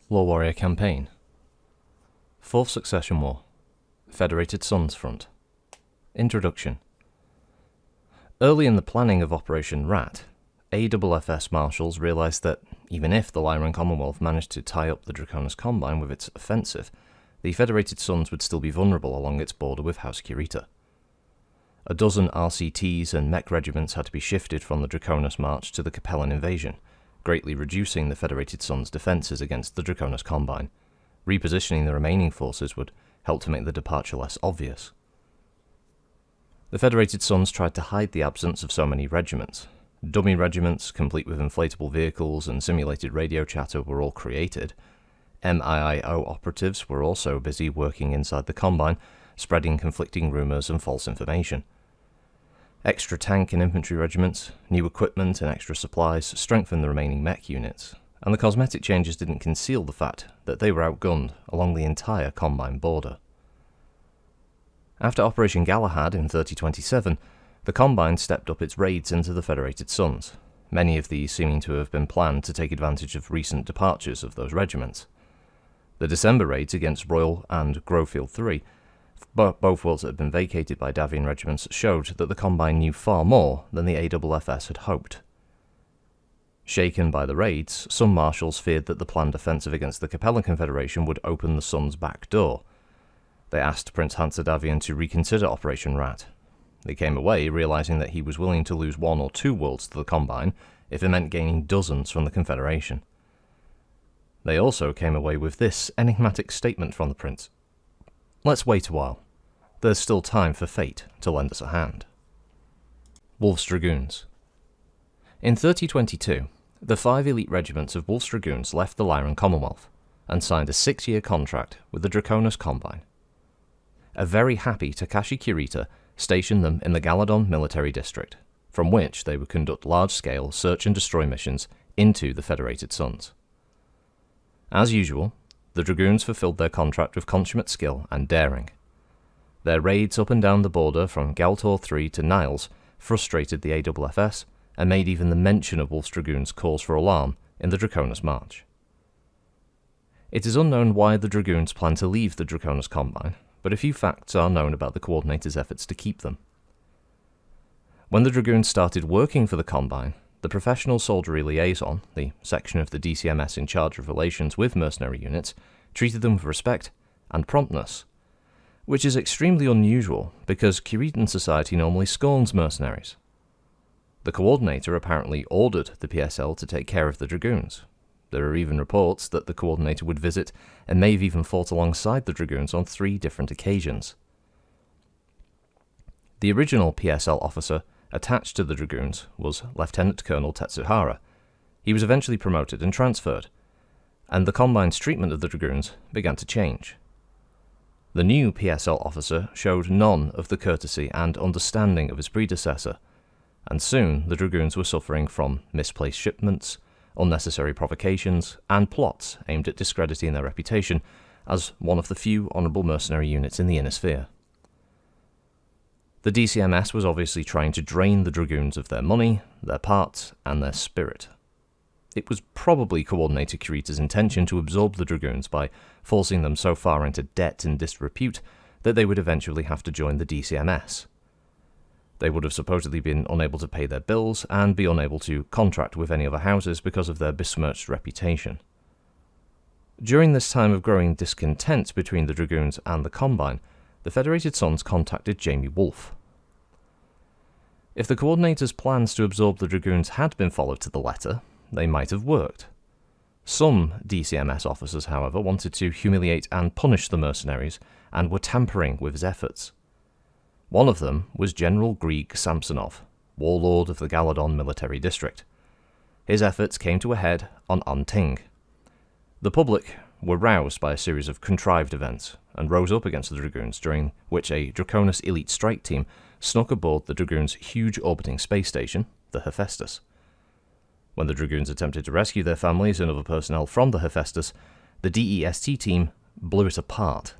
LoreWarrior Campaign 4th Succession War Federated Suns Front Introduction. Early in the planning of Operation Rat, AFFS marshals realised that, even if the Lyran Commonwealth managed to tie up the Draconis Combine with its offensive, the Federated Suns would still be vulnerable along its border with House Kuritan. A dozen RCTs and mech regiments had to be shifted from the Draconis march to the Capellan invasion, greatly reducing the Federated Suns' defences against the Draconis Combine. Repositioning the remaining forces would help to make the departure less obvious. The Federated Suns tried to hide the absence of so many regiments. Dummy regiments, complete with inflatable vehicles and simulated radio chatter, were all created. MIIO operatives were also busy working inside the Combine, spreading conflicting rumours and false information. Extra tank and infantry regiments, new equipment and extra supplies strengthened the remaining mech units, and the cosmetic changes didn't conceal the fact that they were outgunned along the entire Combine border. After Operation Galahad in 3027, the Combine stepped up its raids into the Federated Suns, many of these seeming to have been planned to take advantage of recent departures of those regiments. The December raids against Royal and Grovefield III, both worlds that had been vacated by Davion regiments, showed that the Combine knew far more than the AFFS had hoped. Shaken by the raids, some marshals feared that the planned offensive against the Capellan Confederation would open the Suns' back door. They asked Prince Hansa Davion to reconsider Operation Rat. They came away realising that he was willing to lose 1 or 2 worlds to the Combine if it meant gaining dozens from the Confederation. They also came away with this enigmatic statement from the Prince: "Let's wait a while. There's still time for fate to lend us a hand." Wolf's Dragoons. In 3022, the 5 elite regiments of Wolf's Dragoons left the Lyran Commonwealth and signed a 6-year contract with the Draconis Combine. A very happy Takashi Kurita stationed them in the Galadon military district, from which they would conduct large-scale search and destroy missions into the Federated Suns. As usual, the Dragoons fulfilled their contract with consummate skill and daring. Their raids up and down the border from Galtor III to Niles frustrated the AFFS and made even the mention of Wolf's Dragoons cause for alarm in the Draconis March. It is unknown why the Dragoons plan to leave the Draconis Combine, but a few facts are known about the Coordinator's efforts to keep them. When the Dragoons started working for the Combine, the Professional Soldiery Liaison, the section of the DCMS in charge of relations with mercenary units, treated them with respect and promptness, which is extremely unusual because Kuritan society normally scorns mercenaries. The Coordinator apparently ordered the PSL to take care of the Dragoons. There are even reports that the Coordinator would visit and may have even fought alongside the Dragoons on 3 different occasions. The original PSL officer attached to the Dragoons was Lieutenant Colonel Tetsuhara. He was eventually promoted and transferred, and the Combine's treatment of the Dragoons began to change. The new PSL officer showed none of the courtesy and understanding of his predecessor, and soon the Dragoons were suffering from misplaced shipments, unnecessary provocations, and plots aimed at discrediting their reputation as one of the few honourable mercenary units in the Inner Sphere. The DCMS was obviously trying to drain the Dragoons of their money, their parts, and their spirit. It was probably Coordinator Kurita's intention to absorb the Dragoons by forcing them so far into debt and disrepute that they would eventually have to join the DCMS. They would have supposedly been unable to pay their bills and be unable to contract with any other houses because of their besmirched reputation. During this time of growing discontent between the Dragoons and the Combine, the Federated Suns contacted Jamie Wolfe. If the Coordinator's plans to absorb the Dragoons had been followed to the letter, they might have worked. Some DCMS officers, however, wanted to humiliate and punish the mercenaries and were tampering with his efforts. One of them was General Grieg Samsonov, warlord of the Galadon military district. His efforts came to a head on Anting. The public were roused by a series of contrived events and rose up against the Dragoons, during which a Draconis elite strike team snuck aboard the Dragoons' huge orbiting space station, the Hephaestus. When the Dragoons attempted to rescue their families and other personnel from the Hephaestus, the DEST team blew it apart.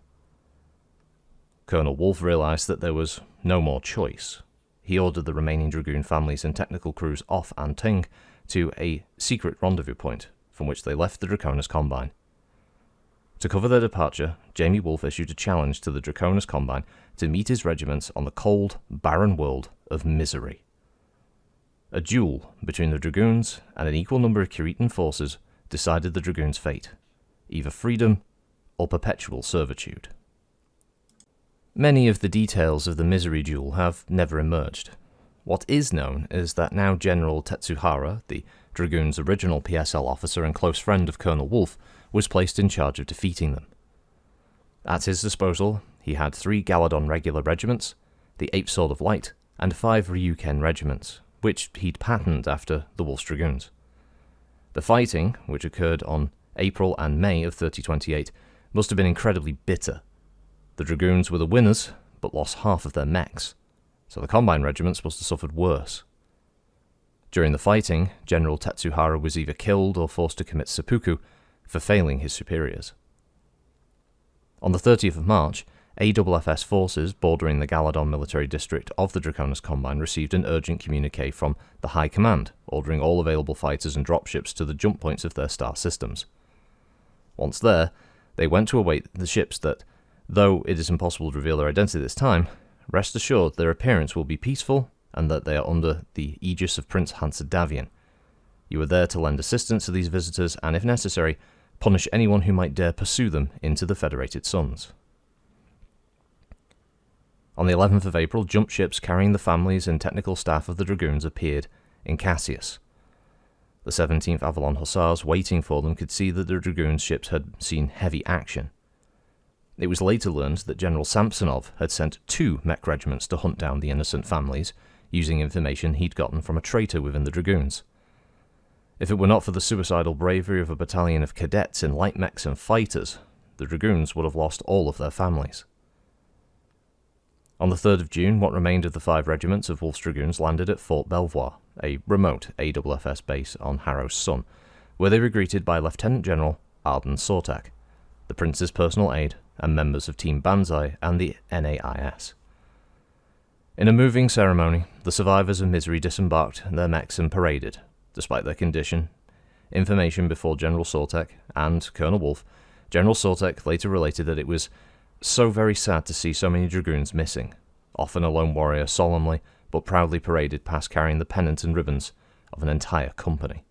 Colonel Wolfe realised that there was no more choice. He ordered the remaining Dragoon families and technical crews off Anting to a secret rendezvous point, from which they left the Draconis Combine. To cover their departure, Jamie Wolfe issued a challenge to the Draconis Combine to meet his regiments on the cold, barren world of Misery. A duel between the Dragoons and an equal number of Kuritan forces decided the Dragoons' fate, either freedom or perpetual servitude. Many of the details of the Misery duel have never emerged. What is known is that now General Tetsuhara, the Dragoons' original PSL officer and close friend of Colonel Wolfe, was placed in charge of defeating them. At his disposal, he had 3 Galadon regular regiments, the 8th Sword of Light, and 5 Ryuken regiments, which he'd patterned after the Wolf's Dragoons. The fighting, which occurred on April and May of 3028, must have been incredibly bitter. The Dragoons were the winners, but lost half of their mechs, so the Combine regiments must have suffered worse. During the fighting, General Tetsuhara was either killed or forced to commit seppuku for failing his superiors. On the 30th of March, AFFS forces bordering the Galadon military district of the Draconis Combine received an urgent communique from the High Command, ordering all available fighters and dropships to the jump points of their star systems. Once there, they went to await the ships that, though it is impossible to reveal their identity at this time, rest assured their appearance will be peaceful and that they are under the aegis of Prince Hansa Davion. You are there to lend assistance to these visitors and, if necessary, punish anyone who might dare pursue them into the Federated Suns. On the 11th of April, jump ships carrying the families and technical staff of the Dragoons appeared in Cassius. The 17th Avalon Hussars waiting for them could see that the Dragoons' ships had seen heavy action. It was later learned that General Samsonov had sent 2 mech regiments to hunt down the innocent families, using information he'd gotten from a traitor within the Dragoons. If it were not for the suicidal bravery of a battalion of cadets in light mechs and fighters, the Dragoons would have lost all of their families. On the 3rd of June, what remained of the 5 regiments of Wolf's Dragoons landed at Fort Belvoir, a remote AFFS base on Harrow's Sun, where they were greeted by Lieutenant General Arden Sortak, the Prince's personal aide, and members of Team Banzai and the NAIS. In a moving ceremony, the survivors of Misery disembarked their mechs and paraded, despite their condition, information before General Sortak and Colonel Wolfe. General Sortak later related that it was so very sad to see so many Dragoons missing. Often a lone warrior solemnly but proudly paraded past carrying the pennant and ribbons of an entire company.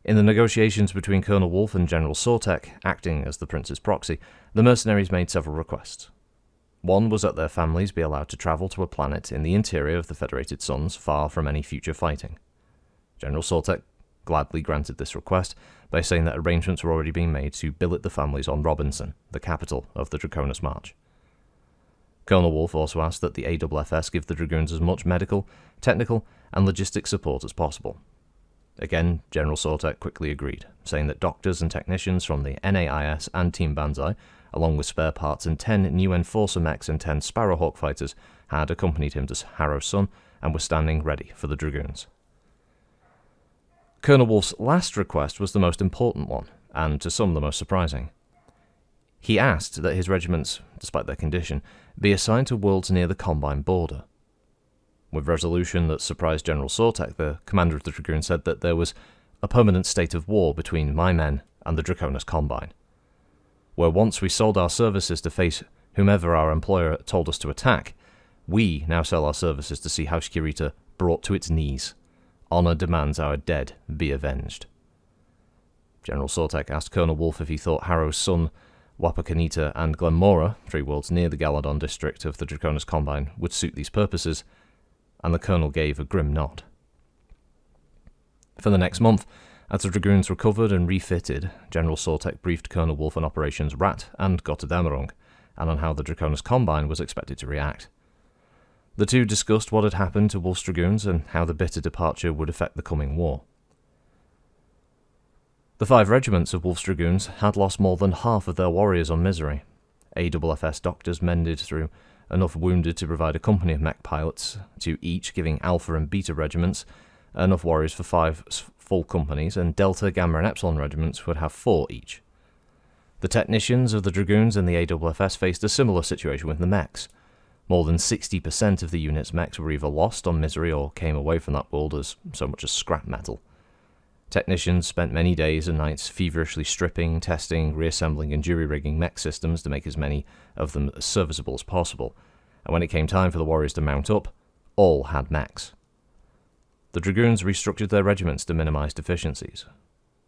In the negotiations between Colonel Wolfe and General Sortak, acting as the Prince's proxy, the mercenaries made several requests. One was that their families be allowed to travel to a planet in the interior of the Federated Suns, far from any future fighting. General Sortak gladly granted this request by saying that arrangements were already being made to billet the families on Robinson, the capital of the Draconis March. Colonel Wolfe also asked that the AFFS give the Dragoons as much medical, technical, and logistic support as possible. Again, General Sortak quickly agreed, saying that doctors and technicians from the NAIS and Team Banzai, along with spare parts and 10 new Enforcer mechs and 10 Sparrowhawk fighters, had accompanied him to Harrow's Sun and were standing ready for the Dragoons. Colonel Wolfe's last request was the most important one, and to some the most surprising. He asked that his regiments, despite their condition, be assigned to worlds near the Combine border. With resolution that surprised General Sortak, the commander of the Dragoons said that there was a permanent state of war between my men and the Draconis Combine. Where once we sold our services to face whomever our employer told us to attack, we now sell our services to see House Kurita brought to its knees. Honor demands our dead be avenged. General Sortak asked Colonel Wolfe if he thought Harrow's Sun, Wapakoneta, and Glenmora, 3 worlds near the Galadon district of the Draconis Combine, would suit these purposes, and the colonel gave a grim nod. For the next month, as the Dragoons recovered and refitted, General Sortak briefed Colonel Wolfe on Operations Rat and Gotterdammerung, and on how the Draconis Combine was expected to react. The two discussed what had happened to Wolf's Dragoons and how the bitter departure would affect the coming war. The 5 regiments of Wolf's Dragoons had lost more than half of their warriors on Misery. AFFS doctors mended through enough wounded to provide a company of mech pilots to each, giving Alpha and Beta regiments enough warriors for 5 full companies, and Delta, Gamma, and Epsilon regiments would have 4 each. The technicians of the Dragoons and the AFFS faced a similar situation with the mechs. More than 60% of the unit's mechs were either lost on Misery or came away from that world as so much as scrap metal. Technicians spent many days and nights feverishly stripping, testing, reassembling and jury-rigging mech systems to make as many of them as serviceable as possible, and when it came time for the warriors to mount up, all had mechs. The Dragoons restructured their regiments to minimize deficiencies.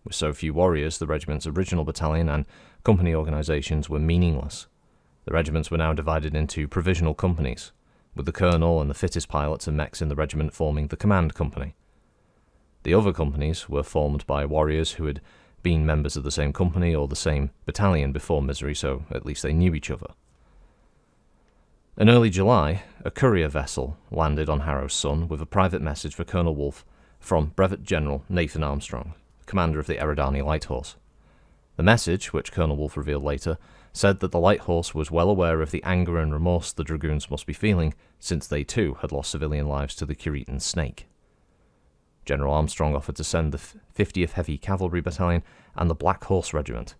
With so few warriors, the regiment's original battalion and company organizations were meaningless. The regiments were now divided into provisional companies, with the colonel and the fittest pilots and mechs in the regiment forming the command company. The other companies were formed by warriors who had been members of the same company or the same battalion before Misery, so at least they knew each other. In early July, a courier vessel landed on Harrow's Sun with a private message for Colonel Wolfe from Brevet General Nathan Armstrong, commander of the Eridani Light Horse. The message, which Colonel Wolfe revealed later, said that the Light Horse was well aware of the anger and remorse the Dragoons must be feeling, since they too had lost civilian lives to the Kuritan snake. General Armstrong offered to send the 50th Heavy Cavalry Battalion and the Black Horse Regiment,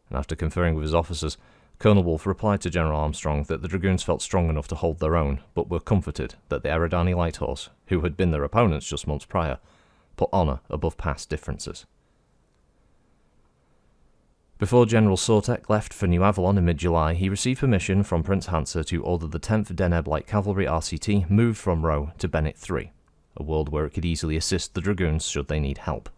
and after conferring with his officers, Colonel Wolfe replied to General Armstrong that the Dragoons felt strong enough to hold their own, but were comforted that the Eridani Light Horse, who had been their opponents just months prior, put honour above past differences. Before General Sortek left for New Avalon in mid-July, he received permission from Prince Hansa to order the 10th Deneb Light Cavalry RCT moved from Row to Bennett 3, a world where it could easily assist the Dragoons should they need help.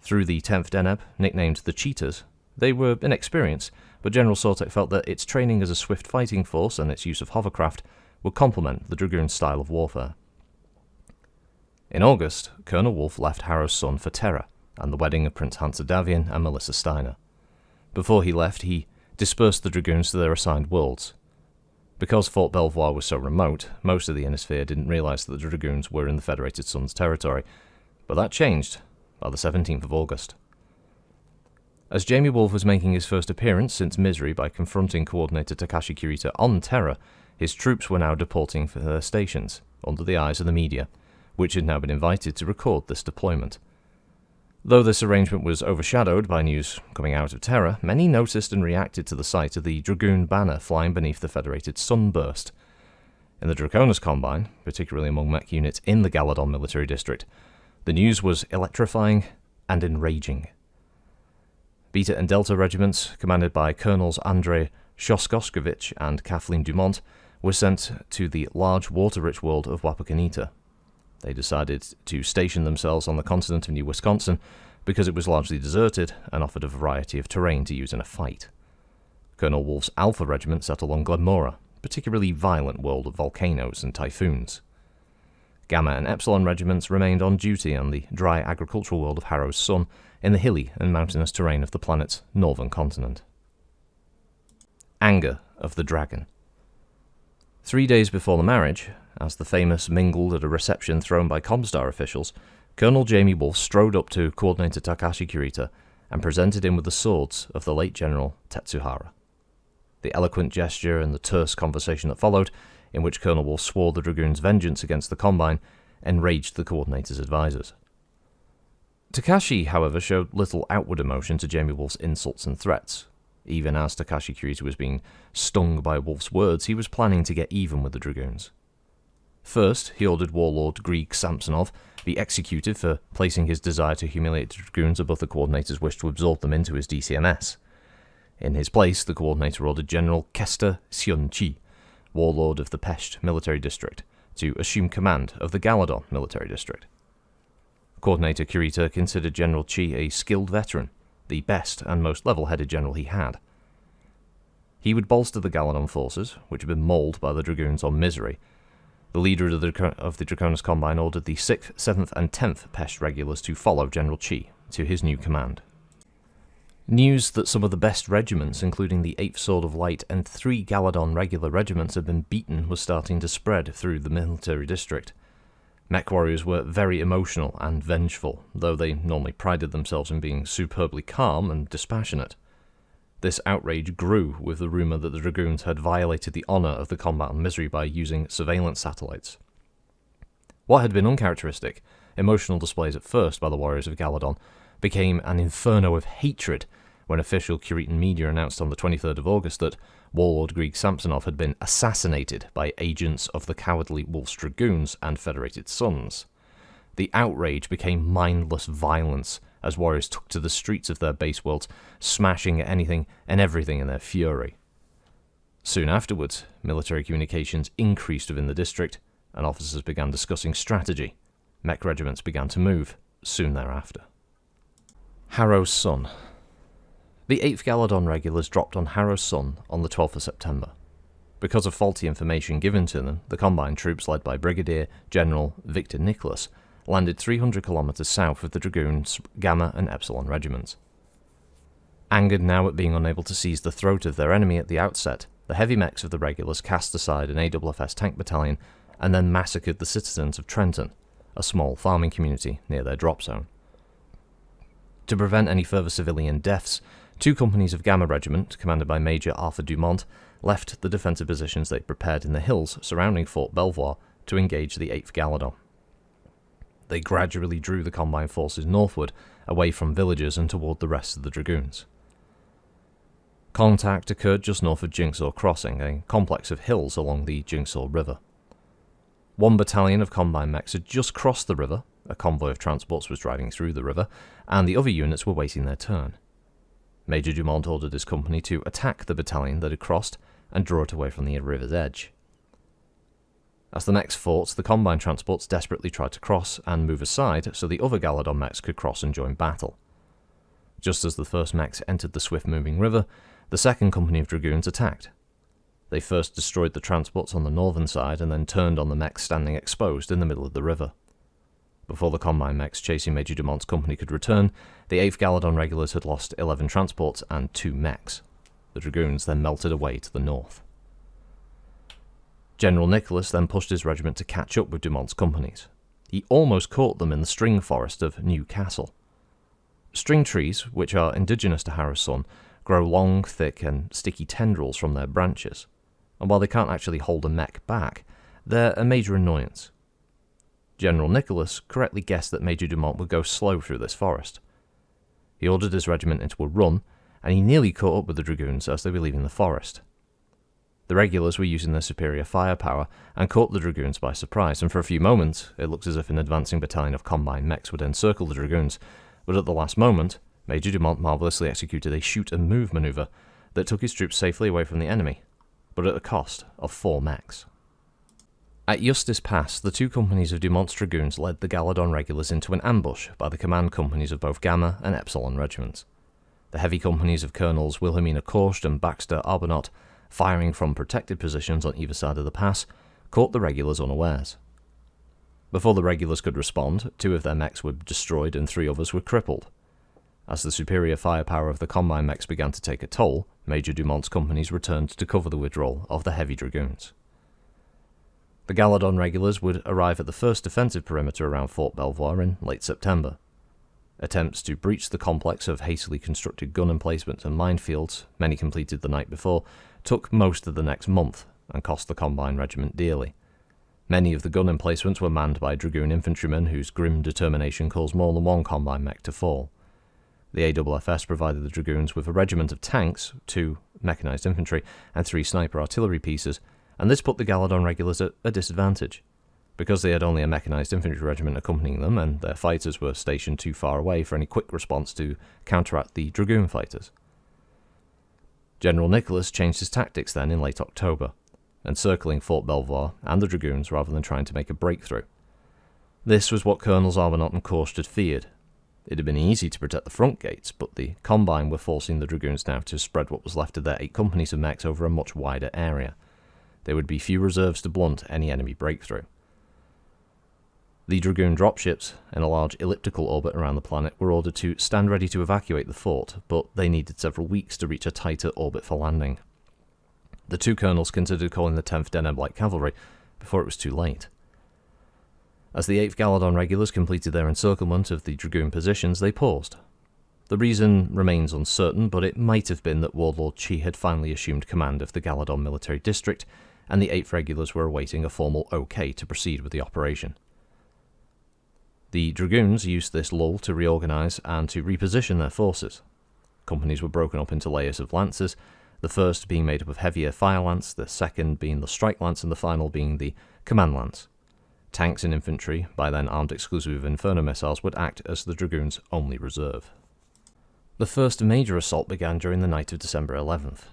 Through the 10th Deneb, nicknamed the Cheetahs, they were inexperienced, but General Sortek felt that its training as a swift fighting force and its use of hovercraft would complement the Dragoons' style of warfare. In August, Colonel Wolfe left Harrow's Sun for Terra and the wedding of Prince Hansa Davion and Melissa Steiner. Before he left, he dispersed the Dragoons to their assigned worlds. Because Fort Belvoir was so remote, most of the Inner Sphere didn't realise that the Dragoons were in the Federated Suns territory, but that changed by the 17th of August. As Jamie Wolfe was making his first appearance since Misery by confronting Coordinator Takashi Kurita on Terra, his troops were now deporting for their stations, under the eyes of the media, which had now been invited to record this deployment. Though this arrangement was overshadowed by news coming out of Terra, many noticed and reacted to the sight of the Dragoon banner flying beneath the Federated Sunburst. In the Draconis Combine, particularly among mech units in the Galadon military district, the news was electrifying and enraging. Beta and Delta regiments, commanded by Colonels Andrei Shoskoskovich and Kathleen Dumont, were sent to the large water-rich world of Wapakoneta. They decided to station themselves on the continent of New Wisconsin because it was largely deserted and offered a variety of terrain to use in a fight. Colonel Wolfe's Alpha Regiment settled on Glenmora, a particularly violent world of volcanoes and typhoons. Gamma and Epsilon regiments remained on duty on the dry agricultural world of Harrow's Sun in the hilly and mountainous terrain of the planet's northern continent. Anger of the Dragon. 3 days before the marriage, as the famous mingled at a reception thrown by Comstar officials, Colonel Jamie Wolfe strode up to Coordinator Takashi Kurita and presented him with the swords of the late General Tetsuhara. The eloquent gesture and the terse conversation that followed, in which Colonel Wolfe swore the Dragoons' vengeance against the Combine, enraged the Coordinator's advisors. Takashi, however, showed little outward emotion to Jamie Wolfe's insults and threats. Even as Takashi Kurita was being stung by Wolfe's words, he was planning to get even with the Dragoons. First, he ordered Warlord Grieg Samsonov be executed for placing his desire to humiliate the Dragoons above the Coordinator's wish to absorb them into his DCMS. In his place, the Coordinator ordered General Kester Sionchi, Warlord of the Pesht Military District, to assume command of the Galadon Military District. Coordinator Kurita considered General Chi a skilled veteran, the best and most level-headed general he had. He would bolster the Galadon forces, which had been mauled by the Dragoons on Misery. The leader of the Draconis Combine ordered the 6th, 7th and 10th Pesht regulars to follow General Chi to his new command. News that some of the best regiments, including the 8th Sword of Light and 3 Galadon regular regiments, had been beaten was starting to spread through the military district. Mech warriors were very emotional and vengeful, though they normally prided themselves in being superbly calm and dispassionate. This outrage grew with the rumour that the Dragoons had violated the honour of the combat on Misery by using surveillance satellites. What had been uncharacteristic, emotional displays at first by the warriors of Galadon, became an inferno of hatred when official Kuritan media announced on the 23rd of August that Warlord Grieg Samsonov had been assassinated by agents of the cowardly Wolf's Dragoons and Federated Suns. The outrage became mindless violence as warriors took to the streets of their base worlds, smashing at anything and everything in their fury. Soon afterwards, military communications increased within the district, and officers began discussing strategy. Mech regiments began to move soon thereafter. Harrow's Sun. The 8th Galadon regulars dropped on Harrow's Sun on the 12th of September. Because of faulty information given to them, the Combine troops led by Brigadier General Victor Nicholas landed 300 kilometers south of the Dragoons' Gamma and Epsilon regiments. Angered now at being unable to seize the throat of their enemy at the outset, the heavy mechs of the regulars cast aside an AFS tank battalion and then massacred the citizens of Trenton, a small farming community near their drop zone. To prevent any further civilian deaths, 2 companies of Gamma Regiment, commanded by Major Arthur Dumont, left the defensive positions they prepared in the hills surrounding Fort Belvoir to engage the 8th Galadon. They gradually drew the Combine forces northward, away from villages and toward the rest of the Dragoons. Contact occurred just north of Jigsaw Crossing, a complex of hills along the Jigsaw River. 1 battalion of Combine mechs had just crossed the river, a convoy of transports was driving through the river, and the other units were waiting their turn. Major Dumont ordered his company to attack the battalion that had crossed and draw it away from the river's edge. As the mechs fought, the Combine transports desperately tried to cross and move aside so the other Galadon mechs could cross and join battle. Just as the first mechs entered the swift-moving river, the second company of Dragoons attacked. They first destroyed the transports on the northern side and then turned on the mechs standing exposed in the middle of the river. Before the Combine mechs chasing Major Dumont's company could return, the 8th Galadon regulars had lost 11 transports and 2 mechs. The Dragoons then melted away to the north. General Nicholas then pushed his regiment to catch up with Dumont's companies. He almost caught them in the string forest of New Castle. String trees, which are indigenous to Harrow's Sun, grow long, thick, and sticky tendrils from their branches, and while they can't actually hold a mech back, they're a major annoyance. General Nicholas correctly guessed that Major Dumont would go slow through this forest. He ordered his regiment into a run, and he nearly caught up with the Dragoons as they were leaving the forest. The regulars were using their superior firepower and caught the Dragoons by surprise, and for a few moments it looked as if an advancing battalion of Combine mechs would encircle the Dragoons, but at the last moment, Major Dumont marvellously executed a shoot-and-move maneuver that took his troops safely away from the enemy, but at the cost of 4 mechs. At Eustace Pass, the 2 companies of Dumont's Dragoons led the Galadon regulars into an ambush by the command companies of both Gamma and Epsilon regiments. The heavy companies of Colonels Wilhelmina Korst and Baxter Arbonot, firing from protected positions on either side of the pass, caught the regulars unawares. Before the regulars could respond, 2 of their mechs were destroyed and 3 others were crippled. As the superior firepower of the Combine mechs began to take a toll, Major Dumont's companies returned to cover the withdrawal of the heavy Dragoons. The Galadon regulars would arrive at the first defensive perimeter around Fort Belvoir in late September. Attempts to breach the complex of hastily constructed gun emplacements and minefields, many completed the night before, took most of the next month and cost the Combine regiment dearly. Many of the gun emplacements were manned by Dragoon infantrymen whose grim determination caused more than 1 Combine mech to fall. The AFS provided the Dragoons with a regiment of tanks, 2 mechanized infantry, and 3 sniper artillery pieces, and this put the Galadon regulars at a disadvantage. Because they had only a mechanized infantry regiment accompanying them, and their fighters were stationed too far away for any quick response to counteract the Dragoon fighters. General Nicholas changed his tactics then in late October, encircling Fort Belvoir and the Dragoons rather than trying to make a breakthrough. This was what Colonels Arbonot and Korst had feared. It had been easy to protect the front gates, but the Combine were forcing the Dragoons now to spread what was left of their 8 companies of mechs over a much wider area. There would be few reserves to blunt any enemy breakthrough. The Dragoon dropships, in a large elliptical orbit around the planet, were ordered to stand ready to evacuate the fort, but they needed several weeks to reach a tighter orbit for landing. The 2 colonels considered calling the 10th Deneb Light Cavalry before it was too late. As the 8th Galadon regulars completed their encirclement of the Dragoon positions, they paused. The reason remains uncertain, but it might have been that Warlord Chi had finally assumed command of the Galadon military district, and the 8th regulars were awaiting a formal OK to proceed with the operation. The Dragoons used this lull to reorganize and to reposition their forces. Companies were broken up into layers of lances, the first being made up of heavier fire lance, the second being the strike lance, and the final being the command lance. Tanks and infantry, by then armed exclusively with Inferno missiles, would act as the Dragoons' only reserve. The first major assault began during the night of December 11th.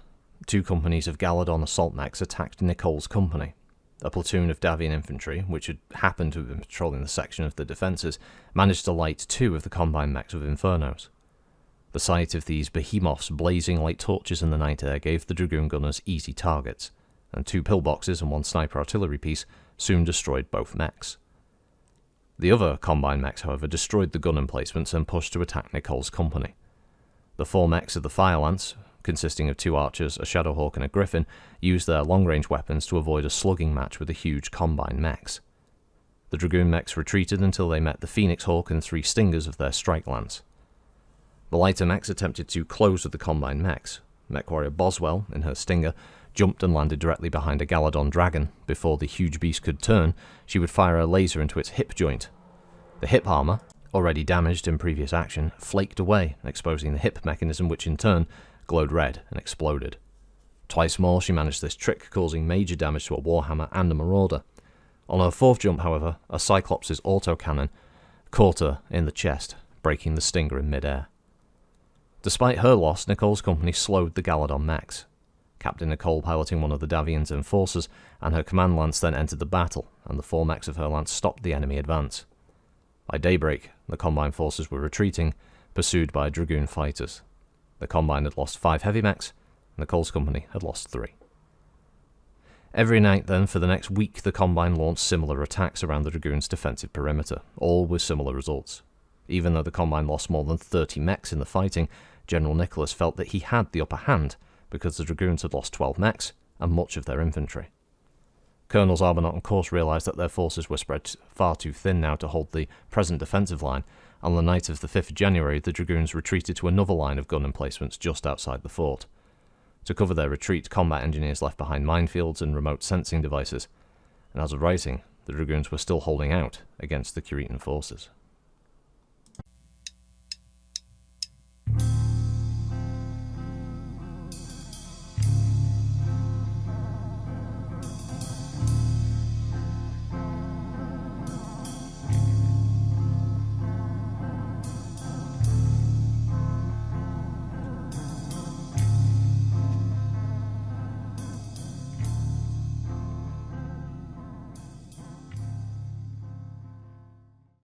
2 companies of Galadon assault mechs attacked Nicole's company. A platoon of Davion infantry, which had happened to have been patrolling the section of the defences, managed to light 2 of the combine mechs with Infernos. The sight of these behemoths blazing like torches in the night air gave the Dragoon gunners easy targets, and 2 pillboxes and 1 sniper artillery piece soon destroyed both mechs. The other combine mechs, however, destroyed the gun emplacements and pushed to attack Nicole's company. The 4 mechs of the Fire Lance, consisting of 2 archers, a Shadowhawk and a Griffin, used their long-range weapons to avoid a slugging match with the huge combine mechs. The Dragoon mechs retreated until they met the Phoenix Hawk and 3 Stingers of their Strike Lance. The lighter mechs attempted to close with the combine mechs. Mech warrior Boswell, in her Stinger, jumped and landed directly behind a Galadon Dragon. Before the huge beast could turn, she would fire a laser into its hip joint. The hip armor, already damaged in previous action, flaked away, exposing the hip mechanism, which in turn glowed red and exploded. Twice more she managed this trick, causing major damage to a Warhammer and a Marauder. On her 4th jump, however, a Cyclops' autocannon caught her in the chest, breaking the Stinger in mid-air. Despite her loss, Nicole's company slowed the Galadon mechs. Captain Nicole piloting one of the Davion's enforcers, and her command lance then entered the battle, and the 4 mechs of her lance stopped the enemy advance. By daybreak, the Combine forces were retreating, pursued by Dragoon fighters. The Combine had lost 5 heavy mechs, and Nicole's company had lost 3. Every night then, for the next week, the Combine launched similar attacks around the Dragoons' defensive perimeter, all with similar results. Even though the Combine lost more than 30 mechs in the fighting, General Nicholas felt that he had the upper hand, because the Dragoons had lost 12 mechs and much of their infantry. Colonels Arbonot and Corse realised that their forces were spread far too thin now to hold the present defensive line. On the night of the 5th of January, the Dragoons retreated to another line of gun emplacements just outside the fort. To cover their retreat, combat engineers left behind minefields and remote sensing devices, and as of writing, the Dragoons were still holding out against the Kuritan forces.